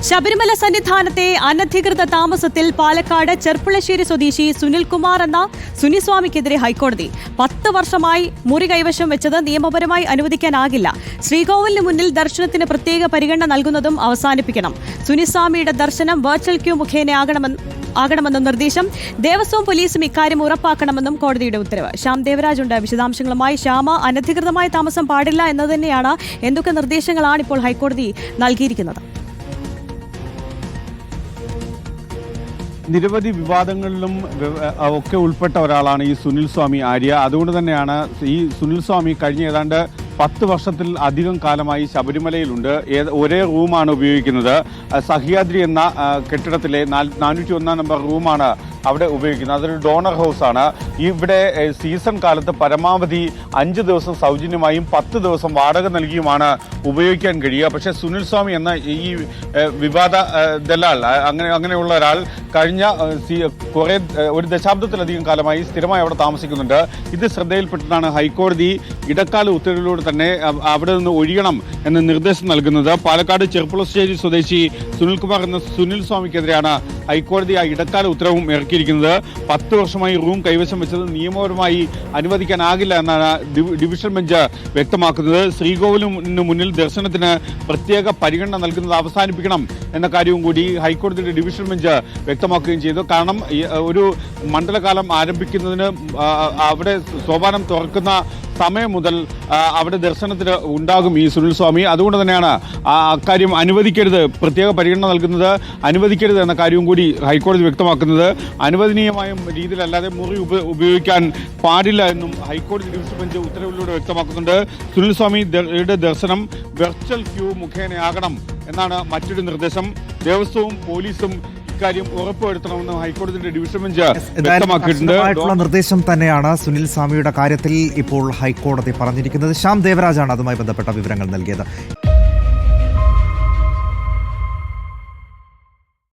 ശബരിമല സന്നിധാനത്തെ അനധികൃത താമസത്തിൽ പാലക്കാട് ചെർപ്പുളശ്ശേരി സ്വദേശി സുനിൽകുമാർ എന്ന സുനിസ്വാമിക്കെതിരെ ഹൈക്കോടതി 10 വർഷമായി മുറി കൈവശം വെച്ചത് നിയമപരമായി അനുവദിക്കാനാകില്ല. ശ്രീകോവിലിന് മുന്നിൽ ദർശനത്തിന് പ്രത്യേക പരിഗണന നൽകുന്നതും അവസാനിപ്പിക്കണം. സുനിസ്വാമിയുടെ ദർശനം വെർച്വൽ ക്യൂ മുഖേന ആകണമെന്ന നിർദ്ദേശം. ദേവസ്വം പോലീസും ഇക്കാര്യം ഉറപ്പാക്കണമെന്നും കോടതിയുടെ ഉത്തരവ്. ശ്യാം ദേവരാജ് ഉണ്ട് വിശദാംശങ്ങളുമായി. ശ്യാമ, അനധികൃതമായ താമസം പാടില്ല എന്നത് തന്നെയാണ്. എന്തൊക്കെ നിർദ്ദേശങ്ങളാണ് ഇപ്പോൾ ഹൈക്കോടതി നൽകിയിരിക്കുന്നത്? നിരവധി വിവാദങ്ങളിലും ഒക്കെ ഉൾപ്പെട്ട ഒരാളാണ് ഈ സുനിൽ സ്വാമി ആര്യ. അതുകൊണ്ട് തന്നെയാണ് ഈ സുനിൽ സ്വാമി കഴിഞ്ഞ ഏതാണ്ട് 10 വർഷത്തിൽ അധികം കാലമായി ശബരിമലയിലുണ്ട്. ഒരേ റൂമാണ് ഉപയോഗിക്കുന്നത്. സഹ്യാദ്രി എന്ന കെട്ടിടത്തിലെ 401 നമ്പർ റൂമാണ് അവിടെ ഉപയോഗിക്കുന്നത്. അതൊരു ഡോണർ ഹൗസാണ്. ഇവിടെ സീസൺ കാലത്ത് പരമാവധി 5 ദിവസം സൗജന്യമായും 10 ദിവസം വാടക നൽകിയുമാണ് ഉപയോഗിക്കാൻ കഴിയുക. പക്ഷേ സുനിൽ സ്വാമി എന്ന ഈ വിവാദ ദലാൽ അങ്ങനെയുള്ള ഒരാൾ കഴിഞ്ഞ ഒരു ദശാബ്ദത്തിലധികം കാലമായി സ്ഥിരമായി അവിടെ താമസിക്കുന്നുണ്ട്. ഇത് ശ്രദ്ധയിൽപ്പെട്ടിട്ടാണ് ഹൈക്കോടതി ഇടക്കാല ഉത്തരവിലൂടെ തന്നെ അവിടെ നിന്ന് ഒഴിയണം എന്ന നിർദ്ദേശം നൽകുന്നത്. പാലക്കാട് ചെർപ്പുളശ്ശേരി സ്വദേശി സുനിൽകുമാർ എന്ന സുനിൽ സ്വാമിക്കെതിരെയാണ് ഹൈക്കോടതി ആ ഇടക്കാല ഉത്തരവും ഇറക്കിയിരിക്കുന്നത്. 10 വർഷമായി റൂം കൈവശം വെച്ചത് നിയമപരമായി അനുവദിക്കാനാകില്ല എന്നാണ് ഡിവിഷൻ ബെഞ്ച് വ്യക്തമാക്കുന്നത്. ശ്രീകോവിലിന് മുന്നിൽ ദർശനത്തിന് പ്രത്യേക പരിഗണന നൽകുന്നത് അവസാനിപ്പിക്കണം എന്ന കാര്യവും കൂടി ഹൈക്കോടതിയുടെ ഡിവിഷൻ ബെഞ്ച് വ്യക്തമാക്കുകയും ചെയ്തു. കാരണം ഒരു മണ്ഡലകാലം ആരംഭിക്കുന്നതിന് അവിടെ സോപാനം തുറക്കുന്ന സമയം മുതൽ അവിടെ ദർശനത്തിന് ഉണ്ടാകും ഈ സുനിൽ സ്വാമി. അതുകൊണ്ട് തന്നെയാണ് അക്കാര്യം അനുവദിക്കരുത്, പ്രത്യേക പരിഗണന നൽകുന്നത് അനുവദിക്കരുത് എന്ന കാര്യവും കൂടി ഹൈക്കോടതി വ്യക്തമാക്കുന്നത്. അനുവദനീയമായ രീതിയിലല്ലാതെ മുറി ഉപയോഗിക്കാൻ പാടില്ല എന്നും ഹൈക്കോടതി ഡിവിഷൻ ബെഞ്ച് ഉത്തരവിലൂടെ വ്യക്തമാക്കുന്നുണ്ട്. സുനിൽ സ്വാമിയുടെ ദർശനം വെർച്വൽ ക്യൂ മുഖേനയാകണം എന്നാണ് മറ്റൊരു നിർദ്ദേശം. ദേവസ്വവും പോലീസും കാര്യം ഉറപ്പുവരുത്തണമെന്ന് ഹൈക്കോടതിയുടെ ഡിവിഷൻ ബെഞ്ച് വ്യക്തമാക്കിയിട്ടുണ്ട്. നിർദ്ദേശം തന്നെയാണ് സുനിൽ സ്വാമിയുടെ കാര്യത്തിൽ ഇപ്പോൾ ഹൈക്കോടതി പറഞ്ഞിരിക്കുന്നത്. ശ്യാം ദേവരാജാണ് അതുമായി ബന്ധപ്പെട്ട വിവരങ്ങൾ നൽകിയത്.